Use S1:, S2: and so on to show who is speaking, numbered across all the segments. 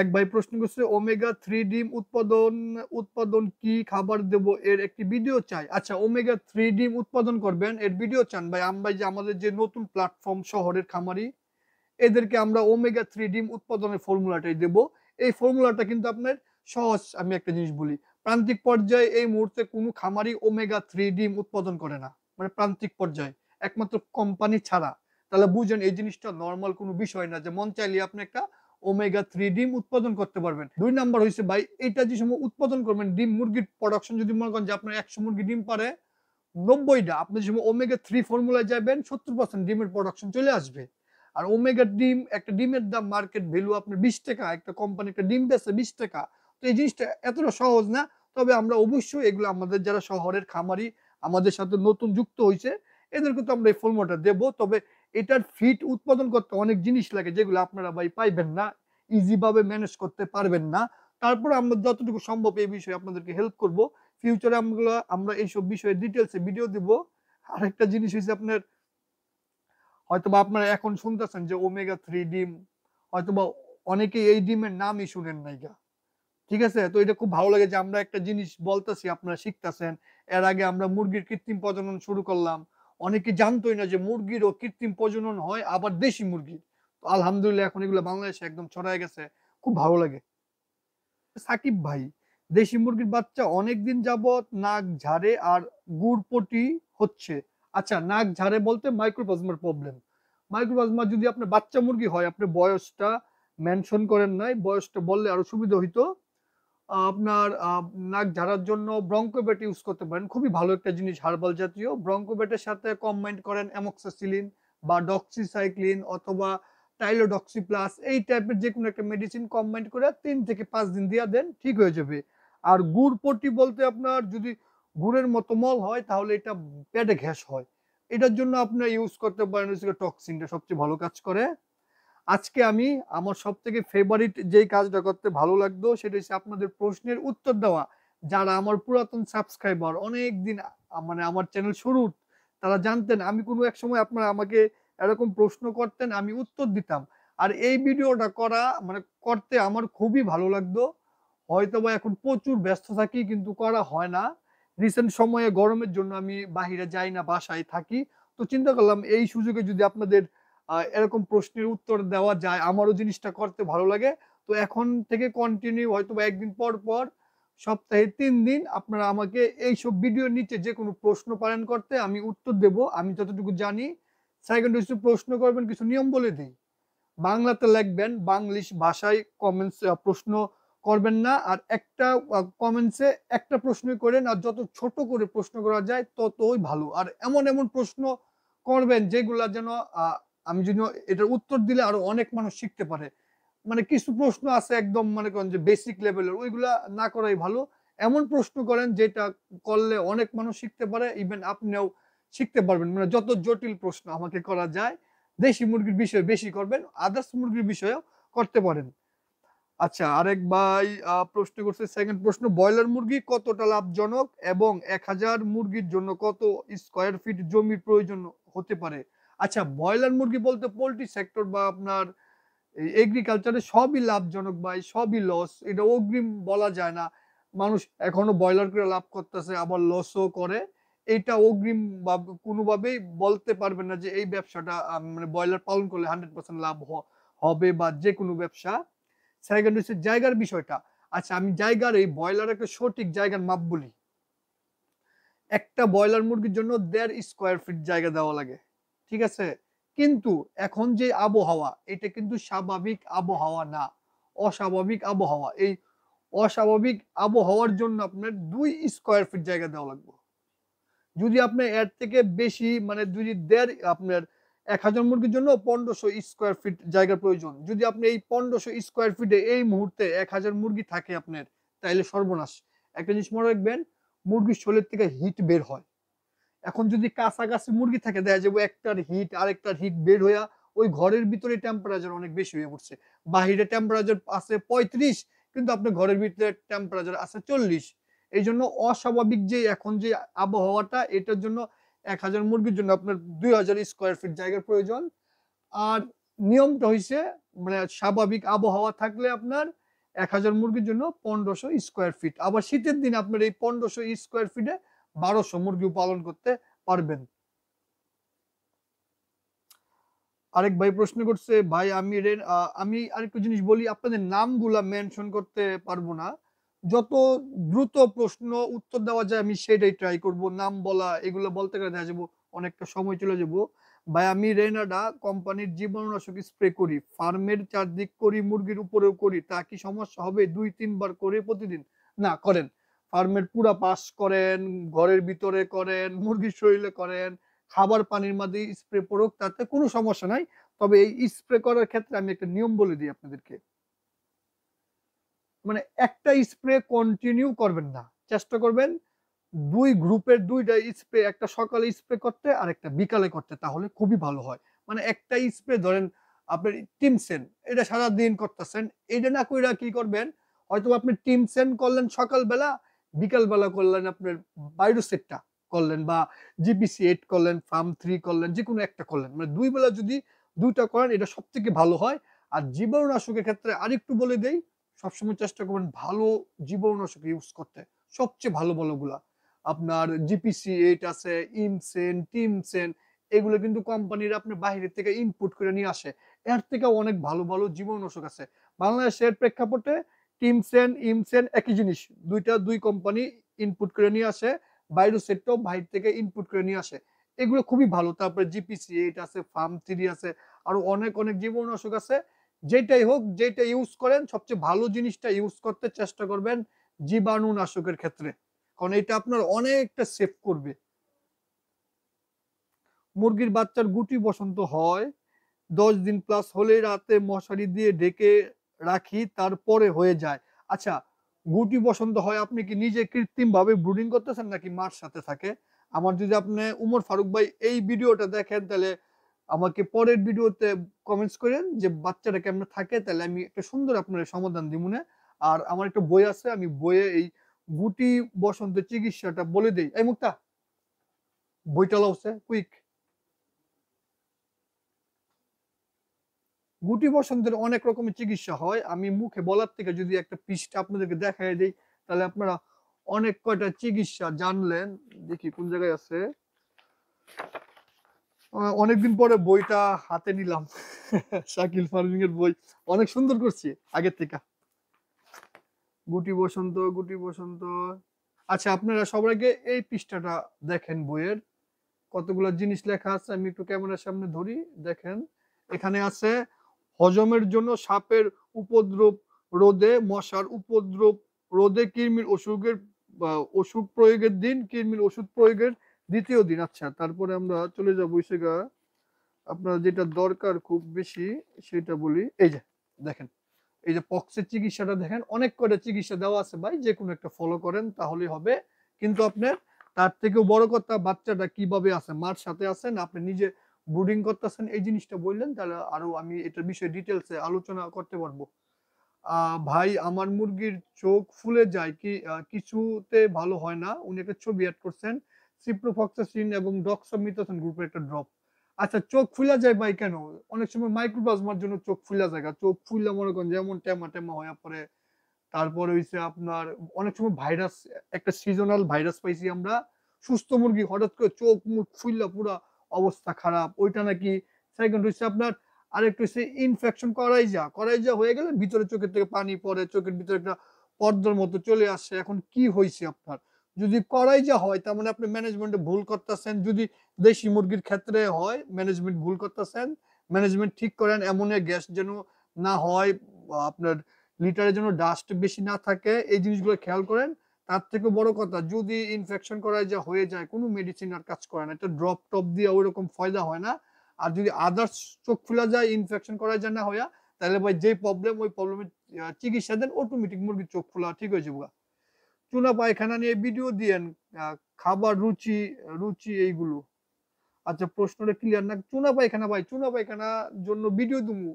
S1: এক ভাই প্রশ্ন করছে ওমেগা 3 ডিম উৎপাদন উৎপাদন কি খাবার দেব এর একটি ভিডিও চাই। আচ্ছা, ওমেগা 3 ডিম উৎপাদন করবেন এর ভিডিও চান ভাই? আমরা যে আমাদের যে নতুন প্ল্যাটফর্ম শহরের খামারি এদেরকে আমরা ওমেগা 3 ডিম উৎপাদনের ফর্মুলাটাই দেব। এই ফর্মুলাটা কিন্তু আপনার সহজ। আমি একটা জিনিস বলি, প্রান্তিক পর্যায়ে এই মুহূর্তে কোনো খামারি ওমেগা 3 ডিম উৎপাদন করে না, মানে প্রান্তিক পর্যায়ে একমাত্র কোম্পানি ছাড়া। তাহলে বুঝেন এই জিনিসটা নর্মাল কোনো বিষয় না যে মন চাইলে আপনি একটা ওমেগা 3 ডিম উৎপাদন করতে পারবেন। 2 নাম্বার হইছে ভাই, এটা যে সময় উৎপাদন করবেন ডিম মুরগির প্রোডাকশন যদি মনে করেন যে আপনার 100 মুরগি ডিম পারে 90টা, আপনি যে সময় ওমেগা 3 ফর্মুলায় যাবেন 70% ডিমের প্রোডাকশন চলে আসবে। আর ওমেগা ডিম, একটা ডিমের দাম মার্কেট ভ্যালু আপনার 20 টাকা, একটা কোম্পানি একটা ডিম বেচে 20 টাকা। তো এই জিনিসটা এতটা সহজ না। তবে আমরা অবশ্যই এগুলো আমাদের যারা শহরের খামারি আমাদের সাথে নতুন যুক্ত হইছে এদেরকে তো আমরা এই ফর্মুলাটা দেব। তবে এটার ফিড উৎপাদন করতে অনেক জিনিস লাগে যেগুলো আপনারা ভাই পাইবেন না, ইজি ভাবে ম্যানেজ করতে পারবেন না। তারপরে আমরা যতটুকু সম্ভব এই বিষয়ে আপনাদেরকে হেল্প করব। ফিউচারে আমরা এইসব বিষয়ে ডিটেইলসে ভিডিও দিব। আরেকটা জিনিস হইছে আপনার, হয়তোবা আপনারা এখন শুনতেছেন যে ওমেগা 3 ডিম, হয়তোবা অনেকেই এই ডিমের নামই শুনেন নাই গা। ঠিক আছে? তো এটা খুব ভালো লাগে যে আমরা একটা জিনিস বলতেছি আপনারা শিখতেছেন। এর আগে আমরা মুরগির কৃত্রিম প্রজনন শুরু করলাম। অনেকে জানতোই না যে মুরগিরও কৃত্রিম প্রজনন হয়, আবার দেশি মুরগির। তো আলহামদুলিল্লাহ এখন এগুলো বাংলাদেশে একদম ছড়ায় গেছে। খুব ভালো লাগে। সাকিব ভাই, দেশি মুরগির বাচ্চা অনেকদিন যাবৎ নাক ঝাড়ে আর গুড়পটি হচ্ছে। আচ্ছা, নাক ঝাড়ে বলতে মাইক্রোপ্লাজমার প্রবলেম। মাইক্রোপ্লাজমা যদি আপনার বাচ্চা মুরগি হয়, আপনি বয়সটা মেনশন করেন নাই, বয়সটা বললে আরো সুবিধা হইতো। আপনার নাক ঝাড়ার জন্য ব্রঙ্কোবেট ইউজ করতে পারেন। খুবই ভালো একটা জিনিস, হার্বাল জাতীয়। ব্রঙ্কোবেটের সাথে কম্বাইন করেন অ্যামোক্সিসিলিন বা ডক্সিসাইক্লিন অথবা টাইলোডক্সি প্লাস, এই টাইপের যেকোনো একটা মেডিসিন কম্বাইন করে ৩ থেকে ৫ দিন দিয়া দেন, ঠিক হয়ে যাবে। আর গুড় পটি বলতে আপনার যদি গুড়ের মতো মল হয় তাহলে এটা পেটে গ্যাস হয়। এটার জন্য আপনার ইউজ করতে পারেন হচ্ছে টক্সিনটা সবচেয়ে ভালো কাজ করে। আজকে আমি আমার সবথেকে ফেভারিট যেই কাজটা করতে ভালো লাগতো সেটা হচ্ছে আপনাদের প্রশ্নের উত্তর দেওয়া। যারা আমার পুরাতন সাবস্ক্রাইবার অনেকদিন মানে আমার চ্যানেল শুরুর, তারা জানতেন আমি কোনো এক সময় আপনারা আমাকে এরকম প্রশ্ন করতেন, আমি উত্তর দিতাম। আর এই ভিডিওটা করা মানে করতে আমার খুবই ভালো লাগতো। হয়তোবা এখন প্রচুর ব্যস্ত থাকি কিন্তু করা হয় না। রিসেন্ট সময়ে গরমের জন্য আমি বাহিরে যাই না, বাসায় থাকি। তো চিন্তা করলাম এই সুযোগে যদি আপনাদের এরকম প্রশ্নের উত্তর দেওয়া যায়, আমারও জিনিসটা করতে ভালো লাগে। তো এখন থেকে কন্টিনিউ হয়তোবা একদিন পর, পর সপ্তাহে ৩ দিন আপনারা আমাকে এইসব ভিডিওর নিচে যেকোনো প্রশ্ন পারেন করতে, আমি উত্তর দেব আমি যতটুকু জানি। সেকেন্ড হচ্ছে প্রশ্ন করবেন, কিছু নিয়ম বলে দেই। বাংলাতে লিখবেন, বাংলিশ ভাষায় কমেন্টস প্রশ্ন করবেন না। আর একটা কমেন্টসে একটা প্রশ্নই করেন, আর যত ছোট করে প্রশ্ন করা যায় ততই ভালো। আর এমন, এমন প্রশ্ন করবেন যেগুলা যেন আমি যেন এটার উত্তর দিলে আরো অনেক মানুষ শিখতে পারে। মানে কিছু প্রশ্ন আছে একদম মনে করেন যে বেসিক লেভেলের, ওইগুলা না করাই ভালো। এমন প্রশ্ন করেন যেটা করলে অনেক মানুষ শিখতে পারে, ইভেন আপনিও শিখতে পারবেন। মানে যত জটিল প্রশ্ন আমাকে করা যায়, দেশি মুরগির বিষয়ে বেশি করবেন, আদার্স মুরগির বিষয়েও করতে পারেন। আচ্ছা, আরেক ভাই প্রশ্ন করছে, সেকেন্ড প্রশ্ন, ব্রয়লার মুরগি কতটা লাভজনক এবং ১০০০ মুরগির জন্য কত স্কয়ার ফিট জমির প্রয়োজন হতে পারে? আচ্ছা, ব্রয়লার মুরগি বলতে পোল্ট্রি সেক্টর বা আপনার এই এগ্রিকালচারে সবই লাভজনক ভাই, সবই লস। এটা অগ্রিম বলা যায় না। মানুষ এখনো ব্রয়লার করে লাভ করতেছে, আবার লসও করে। এটা অগ্রিম কোনোভাবেই বলতে পারবেন না যে এই ব্যবসাটা মানে ব্রয়লার পালন করলে 100% লাভ হবে বা যেকোনো ব্যবসা। সেকেন্ড হচ্ছে জায়গার বিষয়টা। আচ্ছা, আমি জায়গার এই ব্রয়লার একটা সঠিক জায়গার মাপ বলি। একটা ব্রয়লার মুরগির জন্য ১.৫ স্কয়ার ফিট জায়গা দেওয়া লাগে। ঠিক আছে? কিন্তু এখন যে আবহাওয়া, এটা কিন্তু স্বাভাবিক আবহাওয়া না, অস্বাভাবিক আবহাওয়া। এই অস্বাভাবিক আবহাওয়ার জন্য আপনার ২ স্কয়ার ফিট জায়গা দেওয়া লাগবে। যদি আপনি এর থেকে বেশি মানে যদি ১.৫ আপনার ১০০০ মুরগির জন্য ১৫০০ স্কয়ার ফিট জায়গার প্রয়োজন। যদি আপনি এই ১৫০০ স্কয়ার ফিটে এই মুহূর্তে ১০০০ মুরগি থাকে আপনার, তাইলে সর্বনাশ। একটা জিনিস মনে রাখবেন, মুরগির শরীর থেকে হিট বের হয়। এখন যদি কাছাকাছি মুরগি থাকে দেখা যাবে একটার হিট আরেকটার হিট বের হইয়া ওই ঘরের ভিতরে টেম্পারেচার অনেক বেশি হয়ে পড়ছে। বাহিরে টেম্পারেচার আছে ৩৫, কিন্তু আপনার ঘরের ভিতরে টেম্পারেচার আছে ৪০। এইজন্য অস্বাভাবিক যে এখন যে আবহাওয়াটা, এটার জন্য ১০০০ মুরগির জন্য আপনার ২০০০ স্কয়ার ফিট জায়গার প্রয়োজন। আর নিয়মটা হইছে মানে স্বাভাবিক আবহাওয়া থাকলে আপনার 1000 মুরগির জন্য 1500 স্কয়ার ফিট। আবার শীতের দিনে আপনার এই 1500 স্কয়ার ফিটে 1200 মুরগিও পালন করতে পারবেন। আরেক ভাই প্রশ্ন করছে, ভাই আমি আরেকটা জিনিস বলি, আপনাদের নামগুলা মেনশন করতে পারবো না। যত দ্রুত প্রশ্ন উত্তর দেওয়া যায় আমি সেটাই ট্রাই করব। নাম বলা এগুলো বলতে গেলে দেখা যাবো অনেকটা সময় চলে যাবো। ভাই আমি রেনাডা কোম্পানির জীবাণুনাশক স্প্রে করি, ফার্মের চারদিক করি, মুরগির উপরেও করি, তা কি সমস্যা হবে? 2-3 বার করে প্রতিদিন? না করেন, ফার্মের পুরা পাশ করেন, ঘরের ভিতরে করেন, মুরগির শরীরে করেন, খাবার পানির মধ্যে স্প্রে করুক, তাতে কোনো সমস্যা নাই। তবে এই স্প্রে করার ক্ষেত্রে আমি একটা নিয়ম বলে দিই আপনাদেরকে, মানে একটা স্প্রে কন্টিনিউ করবেন না, চেষ্টা করবেন 2 গ্রুপের 2টা স্প্রে, একটা সকালে স্প্রে করতে আর একটা বিকালে করতে, তাহলে খুবই ভালো হয়। মানে একটা স্প্রে ধরেন আপনার টিমসেন, এটা সারাদিন করতেছেন, এটা না কইরা কি করবেন, হয়তো আপনি টিমসেন করলেন সকালবেলা, বিকালবেলা করলেন আপনার বায়োসেটটা করলেন, বা জিপিসি 8 করলেন, ফার্ম 3 করলেন, যে কোনো একটা করলেন, মানে 2 বেলা যদি 2টা করেন এটা সবথেকে ভালো হয়। আর জীবাণুনাশকের ক্ষেত্রে আরেকটু বলে দেই, সবসময় চেষ্টা করবেন ভালো জীবাণুনাশক ইউজ করতে, সবচেয়ে ভালো ভালোগুলা। আপনার জিপিসি 8 আছে, ইমসেন, টিমসেন, এগুলো কিন্তু কোম্পানির আপনার বাইরে থেকে ইনপুট করে নিয়ে আসে। এর থেকে অনেক ভালো ভালো জীবাণুনাশক আছে। বাংলাদেশের প্রেক্ষাপটে টিমসেন, ইমসেন একই জিনিস, দুই কোম্পানি ইনপুট করে নিয়ে আসে, বায়োসেটটাও বাইরে থেকে ইনপুট করে নিয়ে আসে। এগুলো খুবই ভালো। তারপরে জিপিসি 8 আছে, ফার্ম 3 আছে, আরো অনেক অনেক জীবাণুনাশক আছে। যেটাই হোক, যেটা ইউজ করেন সবচেয়ে ভালো জিনিসটা ইউজ করতে চেষ্টা করবেন জীবাণুনাশকের ক্ষেত্রে, কারণ এটা আপনার অনেকটা সেভ করবে। মুরগির বাচ্চার গুটি বসন্ত হয়, 10 দিন প্লাস হলে রাতে মশারি দিয়ে ঢেকে রাখি, তারপরে হয়ে যায়। আচ্ছা, গুটি বসন্ত হয়, আপনি কি নিজে কৃত্রিম ভাবে ব্রুডিং করতেছেন নাকি মার সাথে থাকে? আমার যদি আপনি উমর ফারুক ভাই এই ভিডিওটা দেখেন, তাহলে আমাকে পরের ভিডিওতে কমেন্টস করেন যে বাচ্চাটা কেমনে থাকে, তাহলে আমি একটা সুন্দর আপনার সমাধান দিমুনে। আর আমার একটা বই আছে, আমি বইয়ে এই গুটি বসন্তের চিকিৎসাটা বলে দেই। এই মুক্তা, বইটা লাউছে কুইক। গুটি বসন্তের অনেক রকমের চিকিৎসা হয়, আমি মুখে বলার থেকে যদি একটা পৃষ্ঠা আপনাদেরকে দেখাই দিই, তাহলে আপনারা অনেক কয়টা চিকিৎসা জানলেন। দেখি কোন জায়গায় আছে, অনেকদিন পরে বইটা হাতে নিলাম। শাকিল ফার্মিং এর বই, অনেক সুন্দর করছি আগের থেকে। গুটি বসন্ত, গুটি বসন্ত। আচ্ছা, আপনারা সবাইকে এই পৃষ্ঠাটা দেখেন, বইয়ের কতগুলো জিনিস লেখা আছে, আমি একটু ক্যামেরার সামনে ধরি, দেখেন। এখানে আছে হজমের জন্য সাপের উপদ্রব রোধে, মশার উপদ্রব রোধে কৃমির ওষুধ প্রয়োগের দিন, কৃমির ওষুধ প্রয়োগের দ্বিতীয় দিন। আচ্ছা, তারপরে আমরা চলে যাবো সেগা আপনার যেটা দরকার খুব বেশি সেটা বলি। এই যে দেখেন, এই যে পক্সের চিকিৎসাটা দেখেন, অনেক কয়টা চিকিৎসা দেওয়া আছে ভাই, যে কোনো একটা ফলো করেন তাহলেই হবে। কিন্তু আপনার তার থেকেও বড় কথা, বাচ্চাটা কিভাবে আছে, মার সাথে আছেন, আপনি নিজে ব্রুডিং করতেছেন, এই জিনিসটা বললেন, তাহলে আরো আমি এটার বিষয়ে ডিটেলসে আলোচনা করতে পারবো। ভাই আমার মুরগির চোখ ফুলে যায়, কিছুতে ভালো হয় না। উনি একটা ছবি অ্যাড করছেন, সিপ্রোফ্লক্সাসিন এবং ডক্সামিথাসোন গ্রুপের একটা ড্রপ। আচ্ছা, চোখ ফুলা যায় ভাই কেন? অনেক সময় মাইক্রোপ্লাজমার জন্য চোখ ফুলা যায়, চোখ ফুললে মনে করেন যেমন টেমা টেমা হয়ে পড়ে। তারপরে হইছে আপনার অনেক সময় ভাইরাস, একটা সিজনাল ভাইরাস পাইছি আমরা, সুস্থ মুরগি হঠাৎ করে চোখ মুখ ফুললা পুরা অবস্থা খারাপ, ওইটা নাকি। সেকেন্ড হইছে আপনার আরেকটু হচ্ছে ইনফেকশন, করাইজা হয়ে গেলে ভিতরে চোখের থেকে পানি পড়ে, চোখের ভিতরে একটা পর্দার মতো চলে আসে। এখন কি হয়েছে আপনার? যদি করাইজা হয় তার মানে আপনি ম্যানেজমেন্টে ভুল করতেছেন। যদি দেশি মুরগির ক্ষেত্রে হয়, ম্যানেজমেন্ট ভুল করতেছেন, ম্যানেজমেন্ট ঠিক করেন। অ্যামোনিয়া গ্যাস যেন না হয়, আপনার লিটারের জন্য ডাস্ট বেশি না থাকে, এই জিনিসগুলো খেয়াল করেন। তার থেকে বড় কথা, যদি ইনফেকশন করায় যা হয়ে যায়, কোনো মেডিসিন আর কাজ করে না, এটা ড্রপ টপ দিয়ে ওইরকম ফায়দা হয় না। আর যদি আদার্স চোখ ফুলা যায়, ইনফেকশন করায় যায় না হইয়া, তাহলে ভাই যে প্রবলেম, ওই প্রবলেমের চিকিৎসা দেন, অটোমেটিক মুরগির চোখ ফোলা ঠিক হয়ে যাবে। চুনা পায়খানা নিয়ে ভিডিও দিয়েন, খাবার রুচি রুচি এইগুলো। আচ্ছা, প্রশ্নটা ক্লিয়ার না? চুনা পায়খানা ভাই, চুনা পায়খানা জন্য ভিডিও দিমু।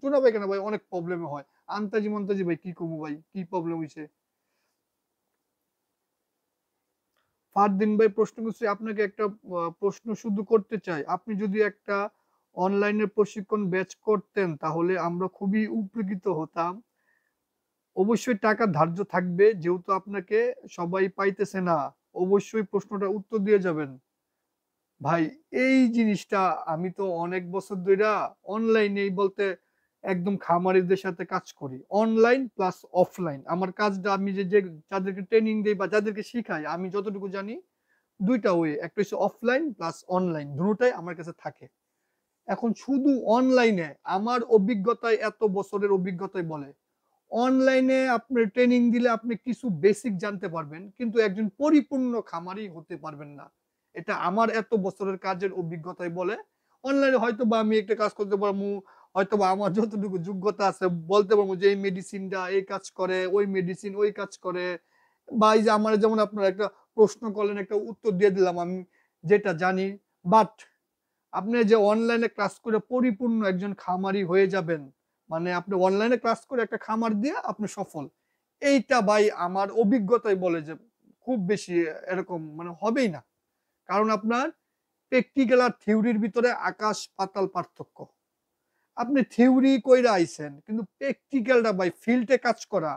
S1: চুনা পায়খানা ভাই অনেক প্রবলেম হয়, আন্তাজি মন্তাজি ভাই কি কমু ভাই, কি প্রবলেম হইছে। ফারদিন ভাই প্রশ্ন করছে, আপনাকে একটা প্রশ্ন শুধু করতে চাই, আপনি যদি একটা অনলাইনে প্রশিক্ষণ ব্যাচ করতেন তাহলে আমরা খুবই উপকৃত হতাম। অবশ্যই টাকা ধার্য থাকবে যেহেতু আপনাকে সবাই পাইতেছে না। অবশ্যই প্রশ্নটার উত্তর দিয়ে যাবেন। ভাই এই জিনিসটা আমি তো অনেক বছর ধইরা অনলাইনেই বলতে একদম খামারিদের সাথে কাজ করি। Online plus offline. আমার কাজটা আমি যে যাদেরকে ট্রেনিং দেই বা যাদেরকে শিখাই আমি যতটুকু জানি ২ টা ওয়ে। একটা হচ্ছে অফলাইন প্লাস অনলাইন। দুটোটাই আমার কাছে থাকে। এখন শুধু অনলাইনে আমার অভিজ্ঞতায় এত বছরের অভিজ্ঞতায় বলে, অনলাইনে আপনার ট্রেনিং দিলে আপনি কিছু বেসিক জানতে পারবেন। কিন্তু একজন পরিপূর্ণ খামারি হতে পারবেন না। এটা আমার এত বছরের কাজের অভিজ্ঞতায় বলে। অনলাইনে হয়তোবা আমি একটা কাজ করতে পারমু, হয়তোবা আমার যতটুকু যোগ্যতা আছে বলতে পারবো যে এই মেডিসিনটা এই কাজ করে, ওই মেডিসিন ওই কাজ করে। বা এই যে আমার যেমন আপনারা একটা প্রশ্ন করলেন, একটা উত্তর দিয়ে দিলাম আমি যেটা জানি। বাট আপনি যে অনলাইনে ক্লাস করে পরিপূর্ণ একজন খামারি হয়ে যাবেন, মানে আপনি অনলাইনে ক্লাস করে একটা খামার দিয়ে আপনি সফল। এইটা ভাই আমার অভিজ্ঞতাই বলে যে খুব বেশি এরকম মানে হবেই না। কারণ আপনার প্র্যাকটিক্যাল আর থিওরির ভিতরে আকাশ পাতাল পার্থক্য। আপনি থিওরি কইরা আইছেন কিন্তু প্র্যাকটিক্যালটা ভাই ফিল্ডে কাজ করা,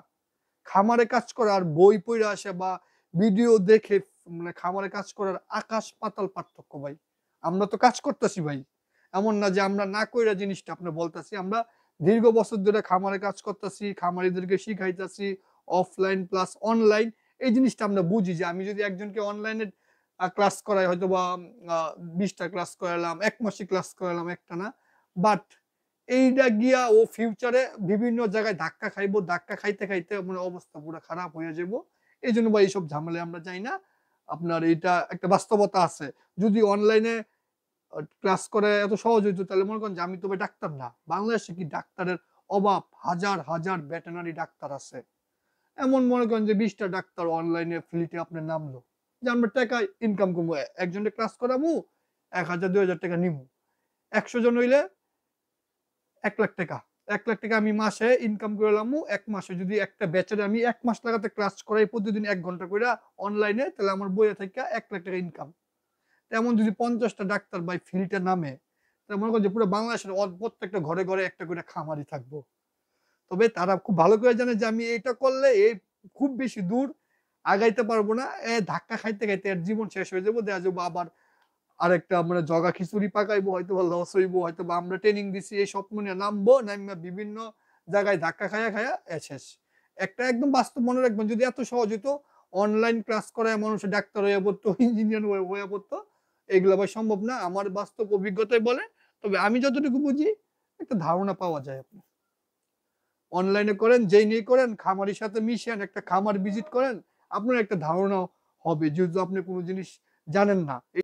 S1: খামারে কাজ করা আর বই পইড়া আসা বা ভিডিও দেখে মানে খামারে কাজ করার আকাশ পাতাল পার্থক্য ভাই। আমরা তো কাজ করতেছি ভাই। এমন না যে আমরা না কইরা জিনিসটা আপনার বলতাছি। আমরা দীর্ঘ বছর ধরে খামারে কাজ করতাছি, খামারিদেরকে শিখাইতাছি অফলাইন প্লাস অনলাইন। এই জিনিসটা আমরা বুঝি যে আমি যদি একজনকে অনলাইনে ক্লাস করাই হয়তোবা আ ২০ টা ক্লাস করালাম, ১ মাসই ক্লাস করালাম একটানা। বাট এইটা গিয়া ও ফিউচারে বিভিন্ন জায়গায় ধাক্কা খাইবো। ধাক্কা খাইতে, খাইতে মানে অবস্থা পুরা খারাপ হইয়া যাবো। এজন্য ভাই এইসব ঝামেলায় আমরা যাই না। আপনার এইটা একটা বাস্তবতা আছে। যদি অনলাইনে ক্লাস করে এত সহজ হইতো তাহলে মনে করেন যে আমি তো ভাই ডাক্তার না। বাংলাদেশে কি ডাক্তারের অভাব? হাজার, হাজার ভেটেরিনারি ডাক্তার আছে। এমন মনে করেন যে ২০ টা ডাক্তার অনলাইনে ফ্রিতে আপনার নামলো। যে আমরা টাকা ইনকাম করবো। একজনের ক্লাস করামু, ৳১,০০০ ৳২,০০০ নিমু। ১০০ জন হইলে ৳১,০০,০০০ ৳১,০০,০০০ আমি মাসে ইনকাম করলামু। ১ মাসে যদি একটা ব্যাচের আমি ১ মাস লাগাতে ক্লাস করাই প্রতিদিন ১ ঘন্টা কইরা অনলাইনে তাহলে আমার বইয়া থাইকা ৳১,০০,০০০ ইনকাম। তেমন যদি ৫০ টা ডাক্তার ভাই ফ্রিতে নামে, তাহলে মনে করেন যে পুরো বাংলাদেশের প্রত্যেকটা ঘরে, ঘরে একটা করে খামারি থাকবো। তবে তারা খুব ভালো করে জানে যে আমি এটা করলে খুব বেশি দূর আগাইতে পারবো না। ধাক্কা খাইতে, খাইতে এর জীবন শেষ হয়ে যাবো। দেখা যাবো আবার আরেকটা আমরা জগা খিচুড়ি পাকাইবো, হয়তোবা লস হইবো, হয়তোবা আমরা ট্রেনিং দিছি এই স্বপ্ন নিয়ে নামবো, নাইমা বিভিন্ন জায়গায় ধাক্কা খাইয়া, খাইয়া শেষ। একটা একদম বাস্তব মনে রাখবেন যদি এত সহজ হইতো অনলাইন ক্লাস করায় মানুষ ডাক্তার হইয়া পড়তো, ইঞ্জিনিয়ার হইয়া পড়তো। এগুলা ভাই সম্ভব না। আমার বাস্তব অভিজ্ঞতাই বলে। তবে আমি যতটুকু বুঝি একটা ধারণা পাওয়া যায় আপনার। অনলাইনে করেন, যেই নিয়ে করেন, খামারির সাথে মিশেন, একটা খামার ভিজিট করেন, আপনার একটা ধারণা হবে যেহেতু আপনি কোন জিনিস জানেন না।